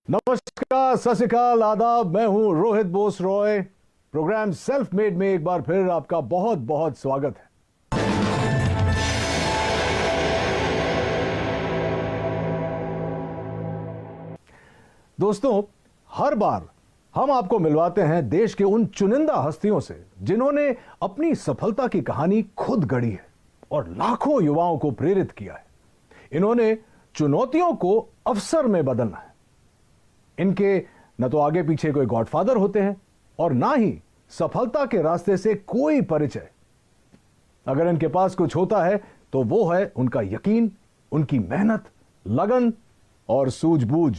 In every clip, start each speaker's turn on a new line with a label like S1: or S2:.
S1: नमस्कार, सत श्री अकाल, आदाब। मैं हूं Rohit Bose Roy. Program self made में एक बार फिर आपका बहुत बहुत स्वागत है। दोस्तों, हर बार हम आपको मिलवाते हैं देश के उन चुनिंदा हस्तियों से जिन्होंने अपनी सफलता की कहानी खुद गढ़ी है और लाखों युवाओं को प्रेरित किया है। इन्होंने चुनौतियों को अवसर में बदलना है। इनके न तो आगे पीछे कोई गॉडफादर होते हैं और ना ही सफलता के रास्ते से कोई परिचय। अगर इनके पास कुछ होता है तो वो है उनका यकीन, उनकी मेहनत, लगन और सूझबूझ।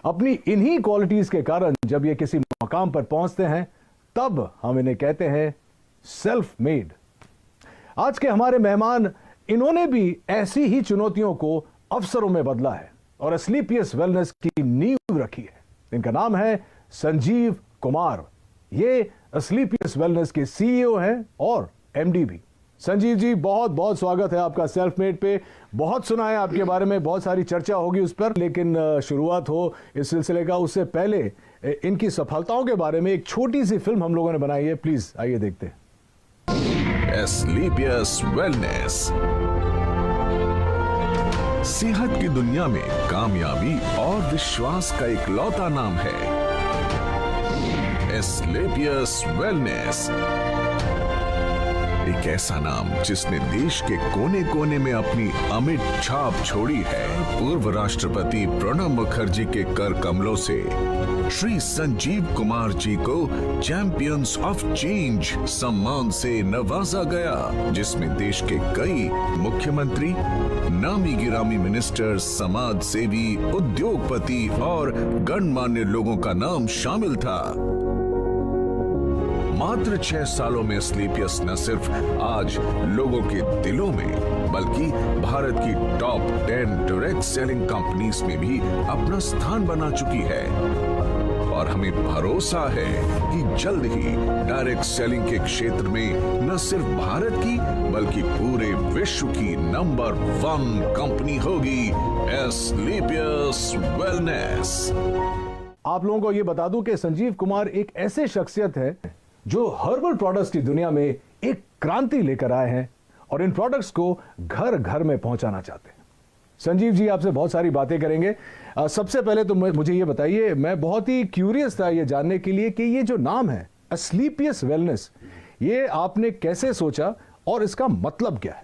S1: अपनी इन्हीं क्वालिटीज के कारण जब ये किसी मकाम पर पहुंचते हैं तब हम इन्हें कहते हैं सेल्फ मेड। आज के हमारे मेहमान, इन्होंने भी ऐसी ही चुनौतियों को अवसरों में बदला है और एस्क्लेपियस वेलनेस की नींव रखी है। इनका नाम है संजीव कुमार। ये एस्क्लेपियस वेलनेस के सीईओ हैं और एमडी भी। संजीव जी, बहुत बहुत स्वागत है आपका सेल्फ मेड पे। बहुत सुना है आपके बारे में, बहुत सारी चर्चा होगी उस पर, लेकिन शुरुआत हो इस सिलसिले का उससे पहले इनकी सफलताओं के बारे में एक छोटी सी फिल्म हम लोगों ने बनाई है। प्लीज आइए देखते हैं।
S2: एस्क्लेपियस वेलनेस सेहत की दुनिया में कामयाबी और विश्वास का इकलौता नाम है। एस्क्लेपियस वेलनेस, एक ऐसा नाम जिसने देश के कोने कोने में अपनी अमिट छाप छोड़ी है। पूर्व राष्ट्रपति प्रणब मुखर्जी के कर कमलों से श्री संजीव कुमार जी को चैंपियंस ऑफ चेंज सम्मान से नवाजा गया, जिसमें देश के कई मुख्यमंत्री, नामी गिरामी मिनिस्टर, समाज सेवी, उद्योगपति और गणमान्य लोगों का नाम शामिल था। मात्र 6 सालों में एस्क्लेपियस न सिर्फ आज लोगों के दिलों में बल्कि भारत की टॉप 10 डायरेक्ट सेलिंग कंपनीज में भी अपना स्थान बना चुकी है और हमें भरोसा है कि जल्द ही डायरेक्ट सेलिंग के क्षेत्र में न सिर्फ भारत की बल्कि पूरे विश्व की नंबर 1 कंपनी होगी एस्क्लेपियस वेलनेस।
S1: आप लोगों को यह बता दूं कि संजीव कुमार एक ऐसे शख्सियत है जो हर्बल प्रोडक्ट्स की दुनिया में एक क्रांति लेकर आए हैं और इन प्रोडक्ट्स को घर घर में पहुंचाना चाहते हैं। संजीव जी, आपसे बहुत सारी बातें करेंगे। सबसे पहले तो मुझे ये बताइए, मैं बहुत ही क्यूरियस था ये जानने के लिए कि ये जो नाम है एस्क्लेपियस वेलनेस, ये आपने कैसे सोचा और इसका मतलब क्या है?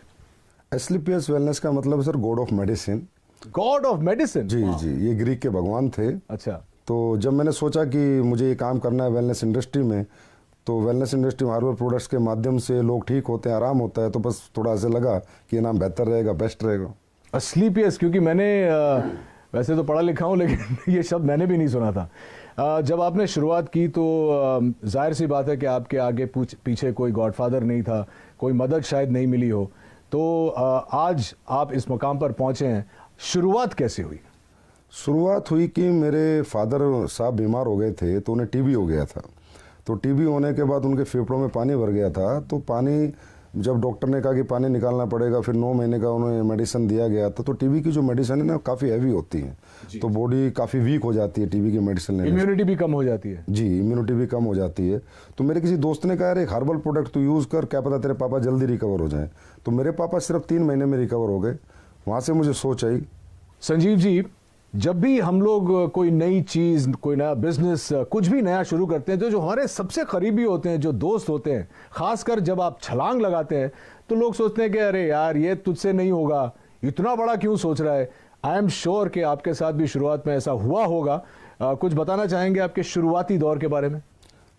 S3: एस्क्लेपियस वेलनेस का मतलब sir god of medicine.
S1: God of medicine?
S3: जी जी, ये ग्रीक के भगवान थे।
S1: अच्छा। तो
S3: जब मैंने सोचा कि मुझे ये काम करना है वेलनेस इंडस्ट्री में, तो वेलनेस इंडस्ट्री में हर्बल प्रोडक्ट्स के माध्यम से लोग ठीक होते हैं, आराम होता है, तो बस थोड़ा ऐसे लगा कि ये नाम बेहतर रहेगा, बेस्ट रहेगा
S1: एस्क्लेपियस। क्योंकि मैंने वैसे तो पढ़ा लिखा हूँ लेकिन ये शब्द मैंने भी नहीं सुना था। जब आपने शुरुआत की तो जाहिर सी बात है कि आपके आगे पीछे कोई गॉडफादर नहीं था, कोई मदद शायद नहीं मिली हो, तो आज आप इस मुकाम पर पहुंचे हैं। शुरुआत कैसे हुई?
S3: शुरुआत हुई कि मेरे फादर साहब बीमार हो गए थे, तो उन्हें टीबी हो गया था। तो टीबी होने के बाद उनके फेफड़ों में पानी भर गया था। तो पानी, जब डॉक्टर ने कहा कि पानी निकालना पड़ेगा, फिर 9 महीने का उन्हें मेडिसिन दिया गया था। तो टीबी की जो मेडिसिन है ना, काफ़ी हैवी होती है, तो बॉडी काफ़ी वीक हो जाती है टीबी की मेडिसिन लेने से।
S1: इम्यूनिटी भी कम हो जाती है।
S3: जी, इम्यूनिटी भी कम हो जाती है। तो मेरे किसी दोस्त ने कहा, अरे एक हर्बल प्रोडक्ट तो यूज़ कर, क्या पता तेरे पापा जल्दी रिकवर हो जाए। तो मेरे पापा सिर्फ 3 महीने में रिकवर हो गए। वहाँ से मुझे सोच आई।
S1: संजीव जी, जब भी हम लोग कोई नई चीज, कोई नया बिजनेस, कुछ भी नया शुरू करते हैं, तो जो हमारे सबसे करीबी होते हैं, जो दोस्त होते हैं, खासकर जब आप छलांग लगाते हैं तो लोग सोचते हैं कि अरे यार ये तुझसे नहीं होगा, इतना बड़ा क्यों सोच रहा है। आई एम श्योर कि आपके साथ भी शुरुआत में ऐसा हुआ होगा। कुछ बताना चाहेंगे आपके शुरुआती दौर के बारे में?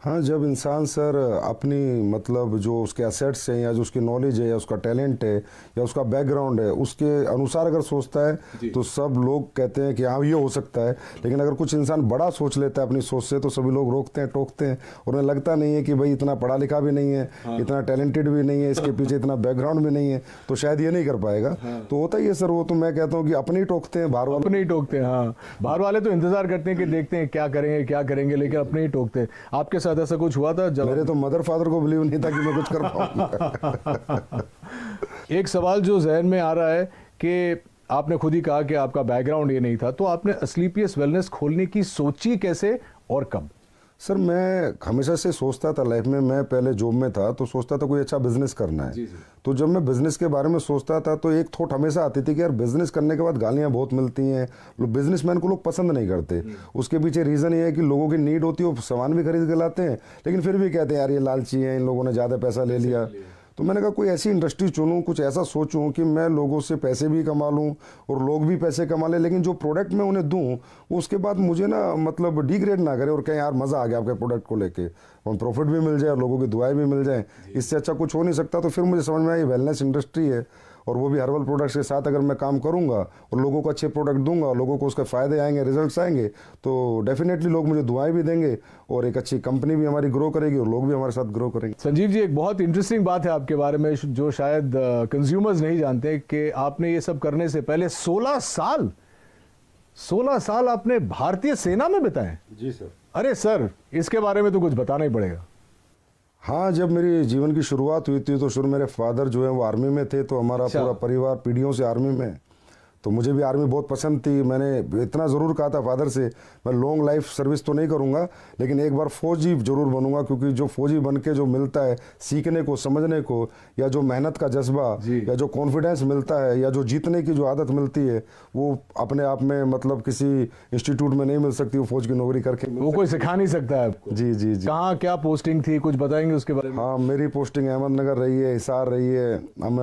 S3: हाँ, जब इंसान सर अपनी मतलब जो उसके एसेट्स हैं या जो उसकी नॉलेज है या उसका टैलेंट है या उसका बैकग्राउंड है, उसके अनुसार अगर सोचता है तो सब लोग कहते हैं कि हाँ ये हो सकता है। लेकिन अगर कुछ इंसान बड़ा सोच लेता है अपनी सोच से, तो सभी लोग रोकते हैं, टोकते हैं और उन्हें लगता नहीं है कि भाई इतना पढ़ा लिखा भी नहीं है, इतना टैलेंटेड भी नहीं है, इसके पीछे इतना बैकग्राउंड भी नहीं है, तो शायद ये नहीं कर पाएगा। तो होता ही है सर, वो तो मैं कहता हूँ कि अपने ही टोकते हैं, बाहर वाले
S1: अपने ही टोकते हैं। हाँ, बाहर वाले तो इंतजार करते हैं कि देखते हैं क्या करेंगे क्या करेंगे, लेकिन अपने ही टोकते हैं। आपके साथ ऐसा कुछ हुआ था? जब
S3: मेरे तो मदर फादर को बिलीव नहीं था कि मैं कुछ कर पाऊंगा।
S1: एक सवाल जो जहन में आ रहा है कि आपने खुद ही कहा कि आपका बैकग्राउंड ये नहीं था, तो आपने अस्क्लेपियस वेलनेस खोलने की सोची कैसे और कब?
S3: सर मैं हमेशा से सोचता था लाइफ में, मैं पहले जॉब में था तो सोचता था कोई अच्छा बिजनेस करना है। तो जब मैं बिजनेस के बारे में सोचता था तो एक थॉट हमेशा आती थी कि यार बिजनेस करने के बाद गालियां बहुत मिलती हैं, बिजनेसमैन को लोग पसंद नहीं करते। उसके पीछे रीज़न ये है कि लोगों की नीड होती है, वो सामान भी खरीद के लाते हैं लेकिन फिर भी कहते हैं यार ये लालची है, इन लोगों ने ज़्यादा पैसा ले लिया। तो मैंने कहा कोई ऐसी इंडस्ट्री चुनूं, कुछ ऐसा सोचूं कि मैं लोगों से पैसे भी कमा लूं और लोग भी पैसे कमा लें, लेकिन जो प्रोडक्ट मैं उन्हें दूं वो उसके बाद मुझे ना मतलब डिग्रेड ना करे और कहें यार मज़ा आ गया आपके प्रोडक्ट को लेके, और प्रॉफिट भी मिल जाए और लोगों की दुआएं भी मिल जाए। इससे अच्छा कुछ हो नहीं सकता। तो फिर मुझे समझ में आया ये वेलनेस इंडस्ट्री है और वो भी हर्बल प्रोडक्ट्स के साथ अगर मैं काम करूंगा और लोगों को अच्छे प्रोडक्ट दूंगा, लोगों को उसके फ़ायदे आएंगे, रिजल्ट्स आएंगे, तो डेफिनेटली लोग मुझे दुआएं भी देंगे और एक अच्छी कंपनी भी हमारी ग्रो करेगी और लोग भी हमारे साथ ग्रो करेंगे।
S1: संजीव जी, एक बहुत इंटरेस्टिंग बात है आपके बारे में जो शायद कंज्यूमर्स नहीं जानते कि आपने ये सब करने से पहले 16 साल आपने भारतीय सेना में बिताए।
S3: जी सर।
S1: अरे सर, इसके बारे में तो कुछ बताना ही पड़ेगा।
S3: हाँ, जब मेरी जीवन की शुरुआत हुई थी तो शुरू मेरे फादर जो है वो आर्मी में थे, तो हमारा पूरा परिवार पीढ़ियों से आर्मी में, तो मुझे भी आर्मी बहुत पसंद थी। मैंने इतना ज़रूर कहा था फादर से मैं लॉन्ग लाइफ सर्विस तो नहीं करूँगा लेकिन एक बार फौजी ज़रूर बनूंगा, क्योंकि जो फौजी बन के जो मिलता है सीखने को, समझने को, या जो मेहनत का जज्बा या जो कॉन्फिडेंस मिलता है या जो जीतने की जो आदत मिलती है वो अपने आप में मतलब किसी इंस्टीट्यूट में नहीं मिल सकती। वो फौज की नौकरी करके
S1: वो कोई सिखा नहीं सकता है आपको।
S3: जी जी जी।
S1: कहाँ क्या पोस्टिंग थी, कुछ बताएंगे उसके बारे में?
S3: हाँ, मेरी पोस्टिंग अहमदनगर रही है, हिसार रही है, हम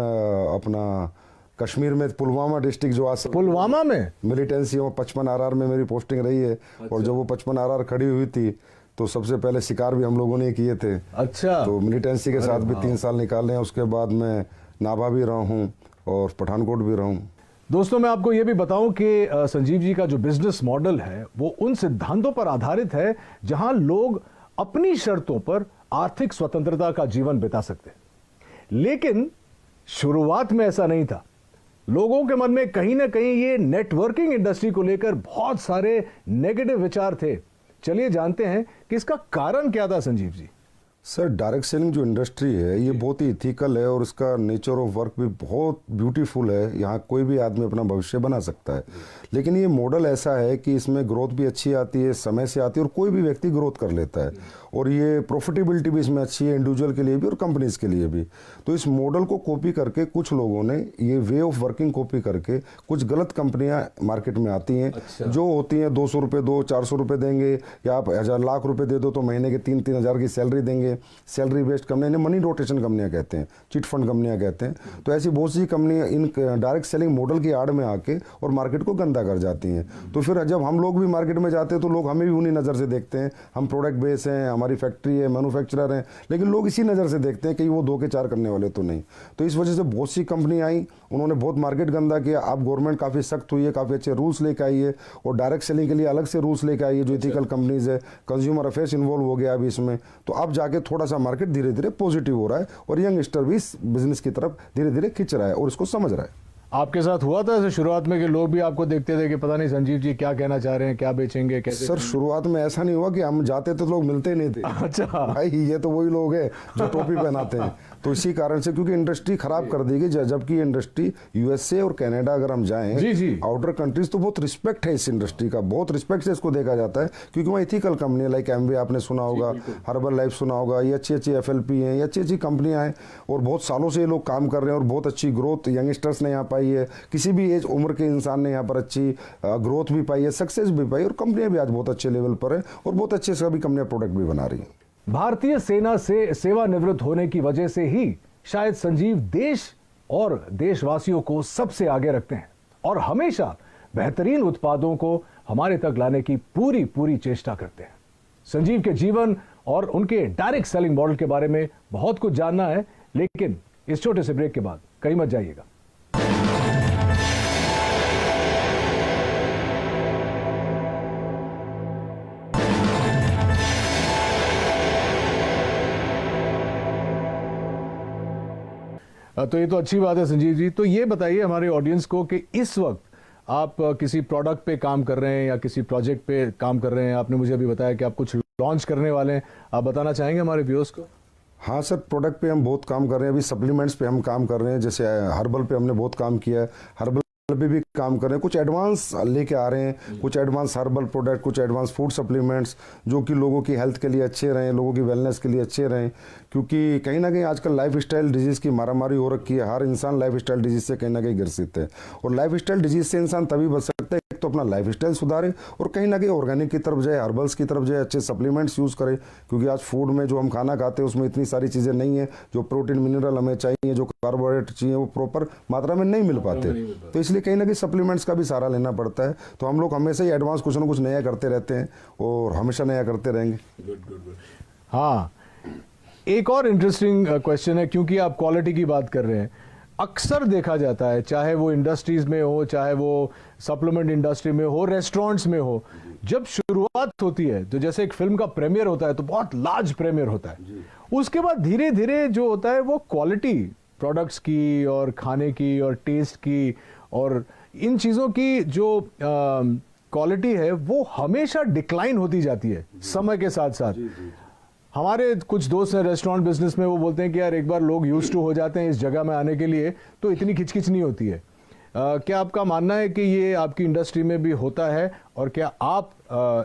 S3: अपना कश्मीर में पुलवामा डिस्ट्रिक्ट जो आज
S1: पुलवामा में
S3: मिलिटेंसी में 55 RR में मेरी पोस्टिंग रही है। और जब वो 55 RR खड़ी हुई थी तो सबसे पहले शिकार भी हम लोगों ने किए थे।
S1: अच्छा।
S3: तो मिलिटेंसी के साथ भी 3 साल निकाले हैं। उसके बाद मैं नाभा भी रहा हूँ और पठानकोट भी रहा हूँ।
S1: दोस्तों, मैं आपको यह भी बताऊं कि संजीव जी का जो बिजनेस मॉडल है वो उन सिद्धांतों पर आधारित है जहां लोग अपनी शर्तों पर आर्थिक स्वतंत्रता का जीवन बिता सकते हैं। लेकिन शुरुआत में ऐसा नहीं था। लोगों के मन में कहीं ना कहीं ये नेटवर्किंग इंडस्ट्री को लेकर बहुत सारे नेगेटिव विचार थे। चलिए जानते हैं कि इसका कारण क्या था Sanjeev ji.
S3: Sir, direct selling जो इंडस्ट्री है ये बहुत ही इथिकल है और इसका नेचर ऑफ वर्क भी बहुत ब्यूटीफुल है। यहाँ कोई भी आदमी अपना भविष्य बना सकता है, लेकिन ये मॉडल ऐसा है कि इसमें ग्रोथ भी अच्छी आती है, समय से आती है और कोई भी व्यक्ति ग्रोथ कर लेता है और ये प्रॉफिटेबिलिटी भी इसमें अच्छी है, इंडिविजुअल के लिए भी और कंपनीज के लिए भी। तो इस मॉडल को कॉपी करके कुछ लोगों ने ये वे ऑफ वर्किंग कॉपी करके कुछ गलत कंपनियां मार्केट में आती हैं। अच्छा। जो होती हैं 200 रुपये दो, 400 रुपये देंगे या आप 1,000 लाख रुपए दे दो तो महीने के 3-3 हज़ार की सैलरी देंगे। सैलरी बेस्ड कंपनी, इन्हें मनी रोटेशन कंपनियां कहते हैं, चिट फंड कंपनियां कहते हैं। तो ऐसी बहुत सी कंपनियां इन डायरेक्ट सेलिंग मॉडल की आड़ में आके और मार्केट को गंदा कर जाती हैं। तो फिर जब हम लोग भी मार्केट में जाते हैं तो लोग हमें भी उन्हीं नज़र से देखते हैं। हम प्रोडक्ट बेस हैं, हमारी फैक्ट्री है, मैन्युफैक्चरर हैं, लेकिन लोग इसी नज़र से देखते हैं कि वो धोखे चार करने वाले तो नहीं। तो इस वजह से बहुत सी कंपनी आई, उन्होंने बहुत मार्केट गंदा किया। अब गवर्नमेंट काफ़ी सख्त हुई है, काफ़ी अच्छे रूल्स लेके आई है और डायरेक्ट सेलिंग के लिए अलग से रूल्स लेके आई है। जो इथिकल कंपनीज है, कंज्यूमर अफेयर्स इन्वॉल्व हो गया अभी इसमें। तो अब जाके थोड़ा सा मार्केट धीरे धीरे पॉजिटिव हो रहा है और यंगस्टर भी इस बिजनेस की तरफ धीरे धीरे खिंच रहा है और इसको समझ रहा है।
S1: आपके साथ हुआ था ऐसे शुरुआत में कि लोग भी आपको देखते थे कि पता नहीं संजीव जी क्या कहना चाह रहे हैं, क्या बेचेंगे, कैसे?
S3: सर, शुरुआत में ऐसा नहीं हुआ कि हम जाते तो लोग मिलते ही नहीं थे।
S1: अच्छा
S3: भाई, ये तो वही लोग हैं जो टोपी पहनाते हैं। तो इसी कारण से, क्योंकि इंडस्ट्री खराब कर दी गई, जबकि इंडस्ट्री यूएसए और कनाडा अगर हम जाएं,
S1: जी जी,
S3: आउटर कंट्रीज, तो बहुत रिस्पेक्ट है इस इंडस्ट्री का, बहुत रिस्पेक्ट से इसको देखा जाता है। क्योंकि वहाँ इथिकल कंपनी लाइक एमवे आपने सुना होगा, हर्बल लाइफ सुना होगा, ये अच्छी अच्छी FLP हैं, ये अच्छी अच्छी कंपनियां हैं और बहुत सालों से ये लोग काम कर रहे हैं और बहुत अच्छी ग्रोथ यंगस्टर्स ने यहाँ पाई है। किसी भी एज उम्र के इंसान ने यहाँ पर अच्छी ग्रोथ भी पाई है, सक्सेस भी पाई और कंपनियां भी आज बहुत अच्छे लेवल पर है और बहुत अच्छे सभी कंपनियां प्रोडक्ट भी बना रही हैं।
S1: भारतीय सेना से सेवानिवृत्त होने की वजह से ही शायद संजीव देश और देशवासियों को सबसे आगे रखते हैं और हमेशा बेहतरीन उत्पादों को हमारे तक लाने की पूरी चेष्टा करते हैं। संजीव के जीवन और उनके डायरेक्ट सेलिंग मॉडल के बारे में बहुत कुछ जानना है, लेकिन इस छोटे से ब्रेक के बाद कहीं मत जाइएगा। तो ये तो अच्छी बात है संजीव जी। तो ये बताइए हमारे ऑडियंस को कि इस वक्त आप किसी प्रोडक्ट पे काम कर रहे हैं या किसी प्रोजेक्ट पे काम कर रहे हैं। आपने मुझे अभी बताया कि आप कुछ लॉन्च करने वाले हैं, आप बताना चाहेंगे हमारे व्यूअर्स को?
S3: हाँ सर, प्रोडक्ट पे हम बहुत काम कर रहे हैं। अभी सप्लीमेंट्स पे हम काम कर रहे हैं, जैसे हर्बल पे हमने बहुत काम किया है। हर्बल पे भी काम कर रहे हैं, कुछ एडवांस लेके आ रहे हैं, कुछ एडवांस हर्बल प्रोडक्ट, कुछ एडवांस फूड सप्लीमेंट्स जो कि लोगों की हेल्थ के लिए अच्छे रहें, लोगों की वेलनेस के लिए अच्छे रहें। क्योंकि कहीं ना कहीं आजकल लाइफ स्टाइल डिजीज़ की मारामारी हो रखी है, हर इंसान लाइफ स्टाइल डिजीज़ से कहीं ना कहीं ग्रसित है। और लाइफ स्टाइल डिजीज़ से इंसान तभी बच सकता है, एक तो अपना लाइफ स्टाइल सुधारे और कहीं ना कहीं ऑर्गेनिक की तरफ जाए, हर्बल्स की तरफ जाए, अच्छे सप्लीमेंट्स यूज़ करें। क्योंकि आज फूड में जो हम खाना खाते हैं उसमें इतनी सारी चीज़ें नहीं है, जो प्रोटीन मिनरल हमें चाहिए, जो कार्बोहाइड्रेट चाहिए वो प्रॉपर मात्रा में नहीं मिल पाते। तो इसलिए कहीं ना कहीं सप्लीमेंट्स का भी सहारा लेना पड़ता है। तो हम लोग हमेशा ही एडवांस कुछ ना कुछ नया करते रहते हैं और हमेशा नया करते रहेंगे।
S1: हाँ, एक और इंटरेस्टिंग क्वेश्चन है, क्योंकि आप क्वालिटी की बात कर रहे हैं। अक्सर देखा जाता है, चाहे वो इंडस्ट्रीज में हो, चाहे वो सप्लीमेंट इंडस्ट्री में हो, रेस्टोरेंट्स में हो, जब शुरुआत होती है तो जैसे एक फिल्म का प्रीमियर होता है तो बहुत लार्ज प्रीमियर होता है। उसके बाद धीरे धीरे जो होता है वो क्वालिटी प्रोडक्ट्स की और खाने की और टेस्ट की और इन चीज़ों की जो क्वालिटी है वो हमेशा डिक्लाइन होती जाती है समय के साथ साथ। हमारे कुछ दोस्त हैं रेस्टोरेंट बिजनेस में, वो बोलते हैं कि यार एक बार लोग यूज्ड टू हो जाते हैं इस जगह में आने के लिए तो इतनी खिचखिच नहीं होती है। क्या आपका मानना है कि ये आपकी इंडस्ट्री में भी होता है और क्या आप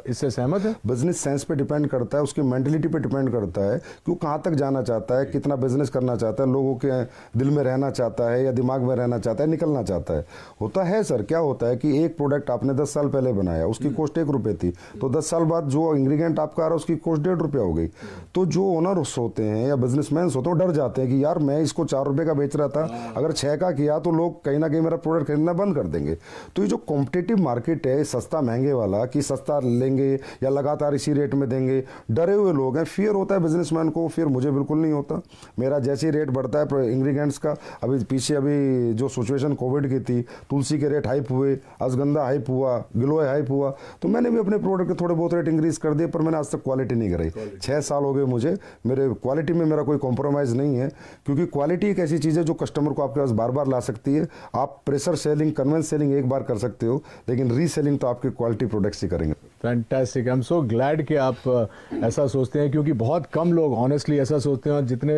S1: इससे सहमत हैं?
S3: बिजनेस सेंस पे डिपेंड करता है, उसकी मेंटलिटी पे डिपेंड करता है कि वो कहाँ तक जाना चाहता है, कितना बिजनेस करना चाहता है, लोगों के दिल में रहना चाहता है या दिमाग में रहना चाहता है, निकलना चाहता है। होता है सर, क्या होता है कि एक प्रोडक्ट आपने 10 साल पहले बनाया, उसकी कॉस्ट 1 रुपये थी, तो 10 साल बाद जो इंग्रेडिएंट आपका आ रहा है उसकी कॉस्ट 1.5 रुपया हो गई। तो जो ओनर्स होते हैं या बिजनेसमैन होते हैं वो डर जाते हैं कि यार मैं इसको 4 रुपये का बेच रहा था, अगर 6 का किया तो लोग कहीं ना कहीं मेरा प्रोडक्ट खरीदना बंद कर देंगे। तो ये जो कॉम्पिटिटिव मार्केट है सस्ता महंगे वाला, कि सस्ता लेंगे या लगातार इसी रेट में देंगे, डरे हुए लोग हैं। फियर होता है बिजनेसमैन को, फिर मुझे बिल्कुल नहीं होता। मेरा जैसे ही रेट बढ़ता है इंग्रेडिएंट्स का, अभी जो सिचुएशन कोविड की थी, तुलसी के रेट हाइप हुए, अश्वगंधा हाइप हुआ, गिलोय हाइप हुआ, तो मैंने भी अपने प्रोडक्ट के थोड़े बहुत रेट इंक्रीज कर दिए, पर मैंने आज तक क्वालिटी नहीं कराई। 6 साल हो गए मुझे, मेरे क्वालिटी में मेरा कोई कॉम्प्रोमाइज़ नहीं है। क्योंकि क्वालिटी एक ऐसी चीज़ है जो कस्टमर को आपके पास बार बार ला सकती है। आप प्रेशर सेलिंग, कन्वेंस सेलिंग एक बार कर सकते हो, लेकिन रीसेलिंग तो आपके क्वालिटी प्रोडक्ट्स ही करेंगे।
S1: Fantastic, I am so glad कि आप ऐसा सोचते हैं, क्योंकि बहुत कम लोग ऑनेस्टली ऐसा सोचते हैं। जितने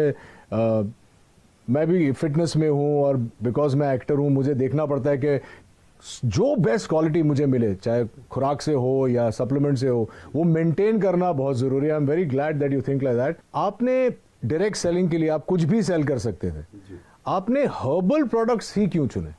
S1: मैं भी फिटनेस में हूँ और बिकॉज मैं एक्टर हूँ, मुझे देखना पड़ता है कि जो बेस्ट क्वालिटी मुझे मिले, चाहे खुराक से हो या सप्लीमेंट से हो, वो मेंटेन करना बहुत ज़रूरी है। I am very glad that you think like that. आपने डायरेक्ट सेलिंग के लिए आप कुछ भी सेल कर सकते थे, आपने हर्बल प्रोडक्ट्स ही क्यों चुने?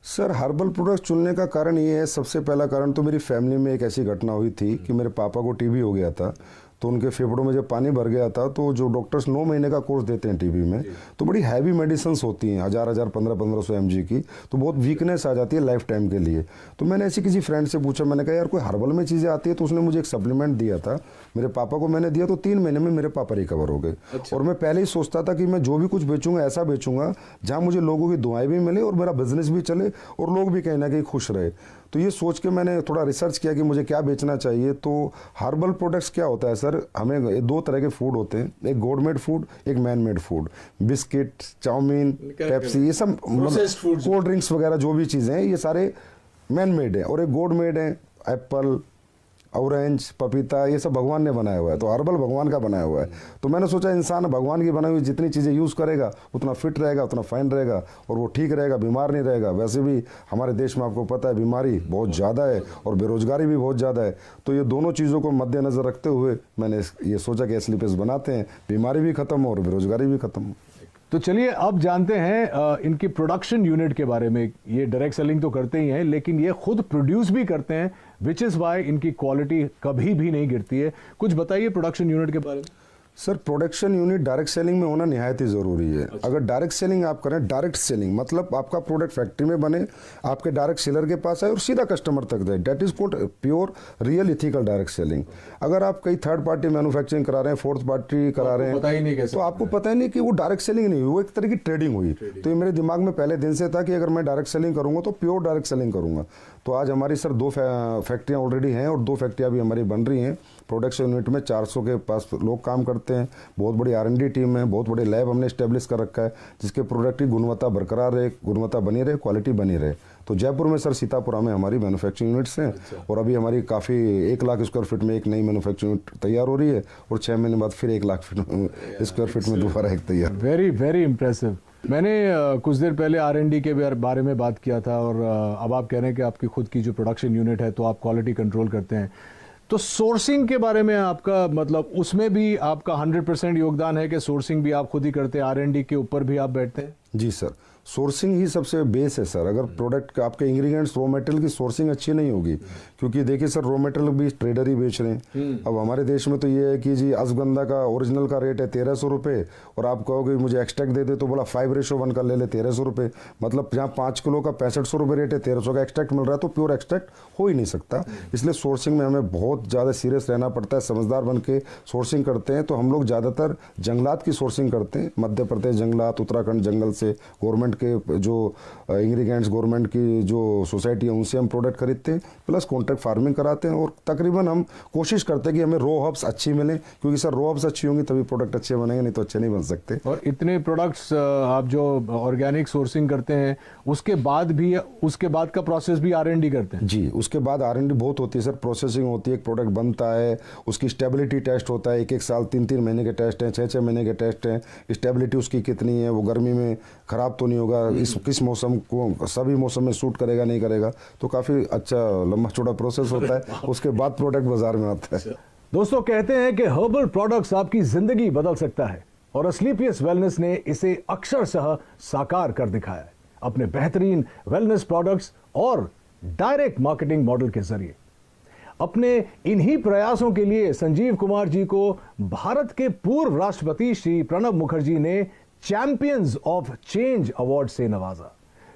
S3: सर, हर्बल प्रोडक्ट चुनने का कारण ये है, सबसे पहला कारण तो मेरी फैमिली में एक ऐसी घटना हुई थी कि मेरे पापा को टीबी हो गया था। तो उनके फेफड़ों में जब पानी भर गया था, तो जो डॉक्टर्स 9 महीने का कोर्स देते हैं टीबी में, तो बड़ी हैवी मेडिसिन होती हैं, 1000 1500 mg की, तो बहुत वीकनेस आ जाती है लाइफ टाइम के लिए। तो मैंने ऐसी किसी फ्रेंड से पूछा, मैंने कहा यार कोई हर्बल में चीज़ें आती है, तो उसने मुझे एक सप्लीमेंट दिया था, मेरे पापा को मैंने दिया, तो 3 महीने में मेरे पापा रिकवर हो गए। और मैं पहले ही सोचता था कि मैं जो भी कुछ बेचूंगा ऐसा बेचूंगा जहाँ मुझे लोगों की दुआएं भी मिले और मेरा बिजनेस भी चले और लोग भी कहीं ना कहीं खुश रहे। तो ये सोच के मैंने थोड़ा रिसर्च किया कि मुझे क्या बेचना चाहिए। तो हर्बल प्रोडक्ट्स क्या होता है सर, हमें 2 तरह के फूड होते हैं, एक गॉड मेड फूड, एक man made food. Biscuit, chowmein, Pepsi, ये सब कोल्ड ड्रिंक्स वगैरह जो भी चीज़ें हैं ये सारे मैन मेड है, और एक गॉड मेड है, एप्पल, ऑरेंज, पपीता, ये सब भगवान ने बनाया हुआ है। तो हर्बल भगवान का बनाया हुआ है। तो मैंने सोचा इंसान भगवान की बनाई हुई जितनी चीज़ें यूज़ करेगा उतना फिट रहेगा, उतना फाइन रहेगा और वो ठीक रहेगा, बीमार नहीं रहेगा। वैसे भी हमारे देश में आपको पता है बीमारी बहुत ज़्यादा है और बेरोजगारी भी बहुत ज़्यादा है। तो ये दोनों चीज़ों को मद्देनज़र रखते हुए मैंने ये सोचा कि स्लीपर्स बनाते हैं, बीमारी भी खत्म हो और बेरोजगारी भी खत्म हो।
S1: तो चलिए अब जानते हैं इनकी प्रोडक्शन यूनिट के बारे में। ये डायरेक्ट सेलिंग तो करते ही हैं, लेकिन ये खुद प्रोड्यूस भी करते हैं, विच इज़ वाई इनकी क्वालिटी कभी भी नहीं गिरती है। कुछ बताइए प्रोडक्शन यूनिट के बारे में।
S3: Sir, production unit direct selling में होना निहायत ही ज़रूरी है। अगर डायरेक्ट सेलिंग आप करें, डायरेक्ट सेलिंग मतलब आपका प्रोडक्ट फैक्ट्री में बने, आपके डायरेक्ट सेलर के पास आए और सीधा कस्टमर तक जाए, that is called pure real ethical direct selling. अगर आप कई थर्ड पार्टी मैन्युफैक्चरिंग करा रहे हैं, फोर्थ पार्टी करा रहे हैं, तो आपको पता ही नहीं कि वो डायरेक्ट सेलिंग नहीं हुई, वो एक तरह की ट्रेडिंग हुई। तो ये मेरे दिमाग में पहले दिन से था कि अगर मैं डायरेक्ट सेलिंग करूँगा तो प्योर डायरेक्ट सेलिंग करूँगा। तो आज हमारी सर 2 फैक्ट्रियाँ ऑलरेडी हैं और 2 फैक्ट्रियाँ भी हमारी बन रही हैं। प्रोडक्शन यूनिट में 400 के पास लोग काम करते हैं, बहुत बड़ी R&D टीम है, बहुत बड़े लैब हमने इस्टेब्लिश कर रखा है जिसके प्रोडक्ट की गुणवत्ता बरकरार रहे, गुणवत्ता बनी रहे, क्वालिटी बनी रहे। तो जयपुर में सर सीतापुरा में हमारी मैन्युफैक्चरिंग यूनिट्स हैं। और अभी हमारी काफ़ी 1 लाख स्क्वायर फीट में एक नई मैन्युफैक्चरिंग यूनिट तैयार हो रही है और 6 महीने बाद फिर 1 लाख स्क्वायर फीट में दोबारा एक तैयार।
S1: Very very impressive. मैंने कुछ देर पहले R&D के बारे में बात किया था और अब आप कह रहे हैं कि आपकी खुद की जो प्रोडक्शन यूनिट है तो आप क्वालिटी कंट्रोल करते हैं, तो सोर्सिंग के बारे में आपका मतलब उसमें भी आपका 100% योगदान है कि सोर्सिंग भी आप खुद ही करते हैं, R&D के ऊपर भी आप बैठते हैं?
S3: जी सर, सोर्सिंग ही सबसे बेस है सर। अगर प्रोडक्ट आपके इंग्रेडिएंट्स रॉ मटेरियल की सोर्सिंग अच्छी नहीं होगी, क्योंकि देखिए सर रॉ मटेरियल भी ट्रेडर ही बेच रहे हैं। अब हमारे देश में तो ये है कि जी अश्वगंधा का ओरिजिनल का रेट है 1300 रुपये और आप कहोगे मुझे एक्सट्रैक्ट दे दे तो बोला 5:1 का ले ले 1300 रुपये, मतलब जहाँ 5 किलो का 6500 रुपये रेट है 1300 का एक्सट्रैक्ट मिल रहा है, तो प्योर एक्सट्रैक्ट हो ही नहीं सकता। इसलिए सोर्सिंग में हमें बहुत ज़्यादा सीरियस रहना पड़ता है, समझदार बन के सोर्सिंग करते हैं। तो हम लोग ज़्यादातर जंगलात की सोर्सिंग करते हैं, मध्य प्रदेश जंगलात, उत्तराखंड जंगल से, गवर्नमेंट के जो इंग्रेडिएंट्स गवर्नमेंट की जो सोसाइटी है उनसे हम प्रोडक्ट खरीदते हैं, प्लस कॉन्ट्रैक्ट फार्मिंग कराते हैं। और तकरीबन हम कोशिश करते हैं कि हमें रॉ हर्ब्स अच्छी मिलें, क्योंकि सर रॉ हर्ब्स अच्छी होंगी तभी प्रोडक्ट अच्छे बनेंगे, नहीं तो अच्छे नहीं बन सकते।
S1: और इतने प्रोडक्ट्स आप जो ऑर्गेनिक सोर्सिंग करते हैं उसके बाद का प्रोसेस भी R&D करते हैं?
S3: जी, उसके बाद R&D बहुत होती है सर, प्रोसेसिंग होती है, एक प्रोडक्ट बनता है, उसकी स्टेबिलिटी टेस्ट होता है, 1-1 साल 3-3 महीने के टेस्ट हैं, 6-6 महीने के टेस्ट हैं, स्टेबिलिटी उसकी कितनी है, वो गर्मी में ख़राब तो नहीं होगा, किस मौसम को सभी मौसम में सूट करेगा नहीं करेगा, तो काफ़ी अच्छा लंबा चौड़ा प्रोसेस होता है। उसके बाद प्रोडक्ट बाजार में आता है।
S1: दोस्तों, कहते हैं कि हर्बल प्रोडक्ट्स आपकी जिंदगी बदल सकता है और असलीपियस वेलनेस ने इसे अक्षरशः साकार कर दिखाया है अपने बेहतरीन वेलनेस प्रोडक्ट्स और डायरेक्ट मार्केटिंग मॉडल के जरिए। अपने इन्हीं प्रयासों के लिए संजीव कुमार जी को भारत के पूर्व राष्ट्रपति श्री प्रणब मुखर्जी ने चैंपियंस ऑफ चेंज अवार्ड से नवाजा।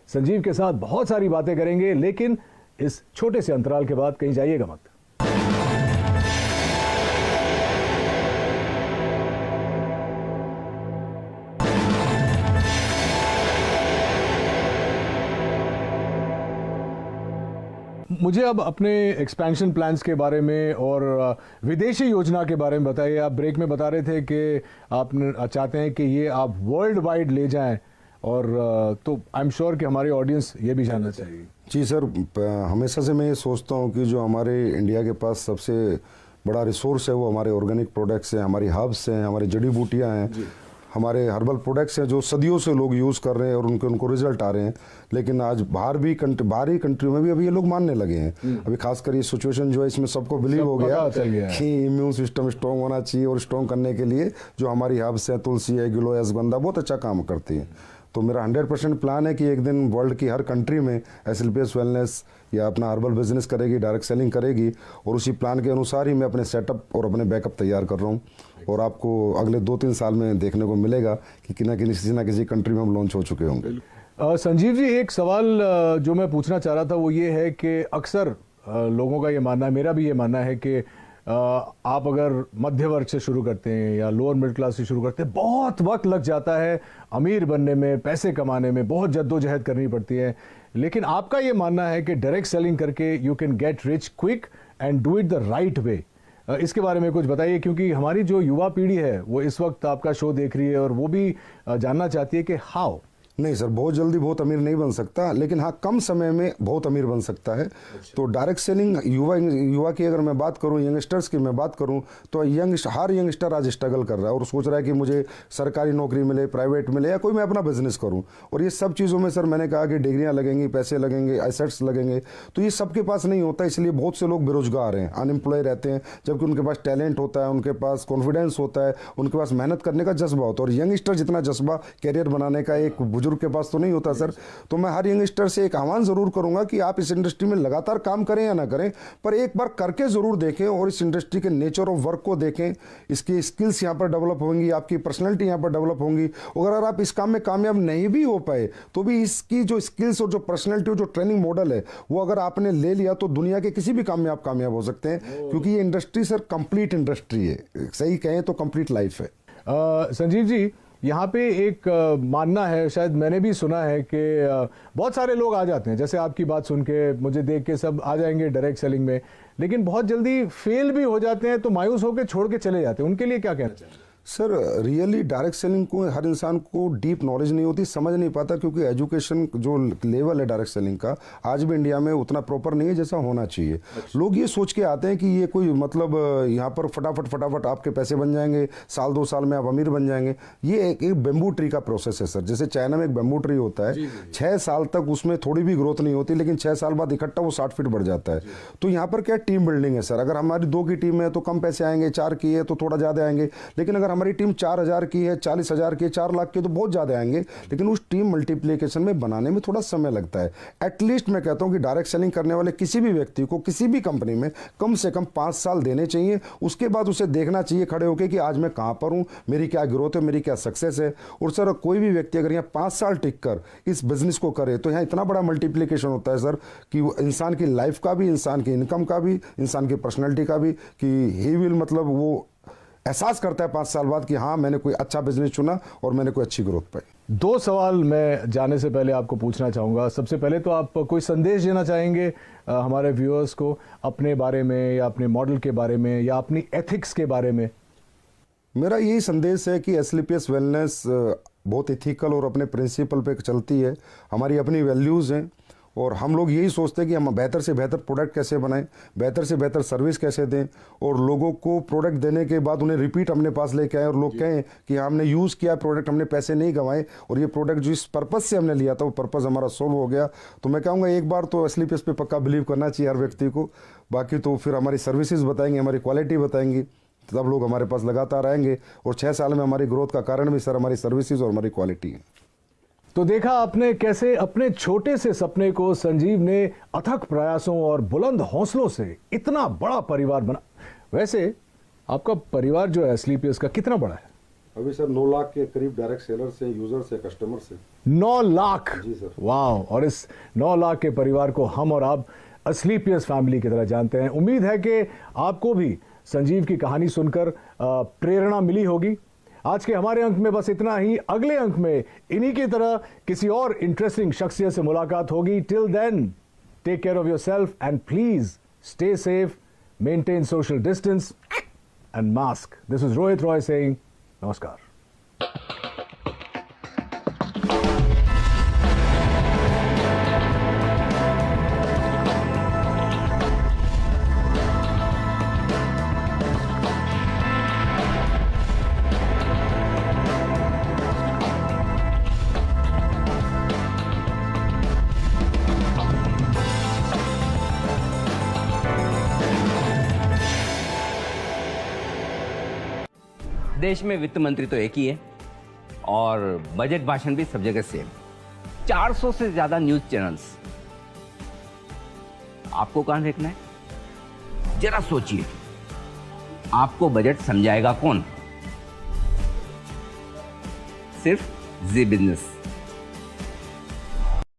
S1: संजीव के साथ बहुत सारी बातें करेंगे, लेकिन इस छोटे से अंतराल के बाद कहीं जाइएगा मत। मुझे अब अपने एक्सपेंशन प्लान्स के बारे में और विदेशी योजना के बारे में बताइए। आप ब्रेक में बता रहे थे कि आप चाहते हैं कि ये आप वर्ल्ड वाइड ले जाएं, और तो आई एम श्योर कि हमारी ऑडियंस ये भी जानना चाहिए।
S3: जी सर, हमेशा से मैं ये सोचता हूँ कि जो हमारे इंडिया के पास सबसे बड़ा रिसोर्स है वो हमारे ऑर्गेनिक प्रोडक्ट्स हैं, हमारी हर्ब्स हैं, हमारी जड़ी बूटियाँ हैं, हमारे हर्बल प्रोडक्ट्स हैं जो सदियों से लोग यूज़ कर रहे हैं और उनको रिजल्ट आ रहे हैं। लेकिन आज बाहरी कंट्रियों में भी अभी ये लोग मानने लगे हैं। अभी खासकर ये सिचुएशन जो है इसमें सबको बिलीव हो गया कि इम्यून सिस्टम स्ट्रॉन्ग होना चाहिए, और स्ट्रॉन्ग करने के लिए जो हमारी हर्ब्स हैं, तुलसी है, गिलोय, अश्वगंधा बहुत अच्छा काम करती है। तो मेरा 100% प्लान है कि एक दिन वर्ल्ड की हर कंट्री में एसएलपीएस वेलनेस या अपना हर्बल बिजनेस करेगी, डायरेक्ट सेलिंग करेगी, और उसी प्लान के अनुसार ही मैं अपने सेटअप और अपने बैकअप तैयार कर रहा हूँ। और आपको अगले 2-3 साल में देखने को मिलेगा कि किसी ना किसी कंट्री में हम लॉन्च हो चुके होंगे।
S1: संजीव जी, एक सवाल जो मैं पूछना चाह रहा था वो ये है कि अक्सर लोगों का ये मानना है, मेरा भी ये मानना है कि आप अगर मध्य वर्ग से शुरू करते हैं या लोअर मिडिल क्लास से शुरू करते हैं, बहुत वक्त लग जाता है अमीर बनने में, पैसे कमाने में बहुत जद्दोजहद करनी पड़ती है। लेकिन आपका ये मानना है कि डायरेक्ट सेलिंग करके you can get rich quick and do it the right way. इसके बारे में कुछ बताइए, क्योंकि हमारी जो युवा पीढ़ी है वो इस वक्त आपका शो देख रही है और वो भी जानना चाहती है कि हाउ।
S3: नहीं सर, बहुत जल्दी बहुत अमीर नहीं बन सकता, लेकिन हाँ कम समय में बहुत अमीर बन सकता है। तो डायरेक्ट सेलिंग युवा की अगर मैं बात करूँ, यंगस्टर्स की मैं बात करूँ, तो हर यंगस्टर आज स्ट्रगल कर रहा है और सोच रहा है कि मुझे सरकारी नौकरी मिले, प्राइवेट मिले, या कोई मैं अपना बिजनेस करूँ। और ये सब चीज़ों में सर मैंने कहा कि डिग्रियाँ लगेंगी, पैसे लगेंगे, एसेट्स लगेंगे, तो ये सबके पास नहीं होता। इसलिए बहुत से लोग बेरोजगार हैं, अनएम्प्लॉय रहते हैं, जबकि उनके पास टैलेंट होता है, उनके पास कॉन्फिडेंस होता है, उनके पास मेहनत करने का जज्बा होता है। और यंगस्टर जितना जज्बा कैरियर बनाने का एक बुजुर्ग के पास तो नहीं होता सर। तो मैं हर यंगस्टर से एक आह्वान जरूर करूंगा कि आप इस इंडस्ट्री में लगातार काम करें या ना करें, पर एक बार करके जरूर देखें और इस इंडस्ट्री के नेचर ऑफ वर्क को देखें। इसकी स्किल्स यहां पर डेवलप होंगी, आपकी पर्सनैलिटी यहां पर डेवलप होंगी। अगर आप इस काम में कामयाब नहीं भी हो पाए तो भी इसकी जो स्किल्स और जो पर्सनैलिटी और जो ट्रेनिंग मॉडल है वो अगर आपने ले लिया तो दुनिया के किसी भी काम में आप कामयाब हो सकते हैं, क्योंकि ये इंडस्ट्री सर कंप्लीट इंडस्ट्री है, सही कहें तो कंप्लीट लाइफ है।
S1: संजीव जी, यहाँ पे एक मानना है, शायद मैंने भी सुना है कि बहुत सारे लोग आ जाते हैं, जैसे आपकी बात सुन के मुझे देख के सब आ जाएंगे डायरेक्ट सेलिंग में, लेकिन बहुत जल्दी फेल भी हो जाते हैं तो मायूस होकर छोड़ के चले जाते हैं। उनके लिए क्या कहना चाहिए?
S3: सर रियली डायरेक्ट सेलिंग को हर इंसान को डीप नॉलेज नहीं होती, समझ नहीं पाता, क्योंकि एजुकेशन जो लेवल है डायरेक्ट सेलिंग का आज भी इंडिया में उतना प्रॉपर नहीं है जैसा होना चाहिए। लोग ये सोच के आते हैं कि ये कोई मतलब यहाँ पर फटाफट आपके पैसे बन जाएंगे, साल 2 साल में आप अमीर बन जाएंगे। ये एक बेम्बू ट्री का प्रोसेस है सर। जैसे चाइना में एक बेम्बू ट्री होता है, 6 साल तक उसमें थोड़ी भी ग्रोथ नहीं होती, लेकिन 6 साल बाद इकट्ठा वो 60 फीट बढ़ जाता है। तो यहाँ पर क्या टीम बिल्डिंग है सर। अगर हमारी 2 की टीम है तो कम पैसे आएंगे, 4 की है तो थोड़ा ज़्यादा आएंगे, लेकिन अगर हमारी टीम 4000 की है, 40,000 की है, 4 लाख की है तो बहुत ज़्यादा आएंगे, लेकिन उस टीम मल्टीप्लिकेशन में बनाने में थोड़ा समय लगता है। एटलीस्ट मैं कहता हूँ कि डायरेक्ट सेलिंग करने वाले किसी भी व्यक्ति को किसी भी कंपनी में कम से कम 5 साल देने चाहिए। उसके बाद उसे देखना चाहिए खड़े होकर कि आज मैं कहाँ पर हूँ, मेरी क्या ग्रोथ है, मेरी क्या सक्सेस है। और सर कोई भी व्यक्ति अगर यहाँ 5 साल टिक कर इस बिजनेस को करे तो यहाँ इतना बड़ा मल्टीप्लिकेशन होता है सर कि इंसान की लाइफ का भी, इंसान की इनकम का भी, इंसान की पर्सनैलिटी का भी, कि ही विल मतलब वो एहसास करता है 5 साल बाद कि हाँ मैंने कोई अच्छा बिजनेस चुना और मैंने कोई अच्छी ग्रोथ पाई।
S1: 2 सवाल मैं जाने से पहले आपको पूछना चाहूँगा। सबसे पहले तो आप कोई संदेश देना चाहेंगे हमारे व्यूअर्स को अपने बारे में, या अपने मॉडल के बारे में, या अपनी एथिक्स के बारे में?
S3: मेरा यही संदेश है कि एसलीपीएस वेलनेस बहुत इथिकल और अपने प्रिंसिपल पे चलती है। हमारी अपनी वैल्यूज़ हैं और हम लोग यही सोचते हैं कि हम बेहतर से बेहतर प्रोडक्ट कैसे बनाएं, बेहतर से बेहतर सर्विस कैसे दें, और लोगों को प्रोडक्ट देने के बाद उन्हें रिपीट अपने पास लेके आए और लोग कहें कि हमने यूज़ किया प्रोडक्ट, हमने पैसे नहीं गंवाए और ये प्रोडक्ट जो इस पर्पज़ से हमने लिया था वो पर्पज़ हमारा सोल्व हो गया। तो मैं कहूँगा एक बार तो एसलीपीएस पे पक्का बिलीव करना चाहिए हर व्यक्ति को। बाकी तो फिर हमारी सर्विसेज बताएंगे, हमारी क्वालिटी बताएंगी, तब लोग हमारे पास लगातार आएंगे। और 6 साल में हमारी ग्रोथ का कारण भी सर हमारी सर्विसेज और हमारी क्वालिटी है।
S1: तो देखा आपने कैसे अपने छोटे से सपने को संजीव ने अथक प्रयासों और बुलंद हौसलों से इतना बड़ा परिवार बना। वैसे आपका परिवार जो है एसलीपीएस का कितना बड़ा है?
S3: अभी सर 9 लाख के करीब डायरेक्ट सेलर से, यूजर से, कस्टमर से।
S1: 9 लाख?
S3: जी सर।
S1: वाह। और इस 9 लाख के परिवार को हम और आप एसलीपीएस फैमिली की तरह जानते हैं। उम्मीद है कि आपको भी संजीव की कहानी सुनकर प्रेरणा मिली होगी। आज के हमारे अंक में बस इतना ही। अगले अंक में इन्हीं की तरह किसी और इंटरेस्टिंग शख्सियत से मुलाकात होगी। Till then take care of yourself and please stay safe, maintain social distance and mask. This is Rohit Roy saying नमस्कार।
S4: देश में वित्त मंत्री तो एक ही है और बजट भाषण भी सब जगह सेम। 400 से ज्यादा न्यूज चैनल्स। आपको कहां देखना है? जरा सोचिए, आपको बजट समझाएगा कौन? सिर्फ जी बिजनेस।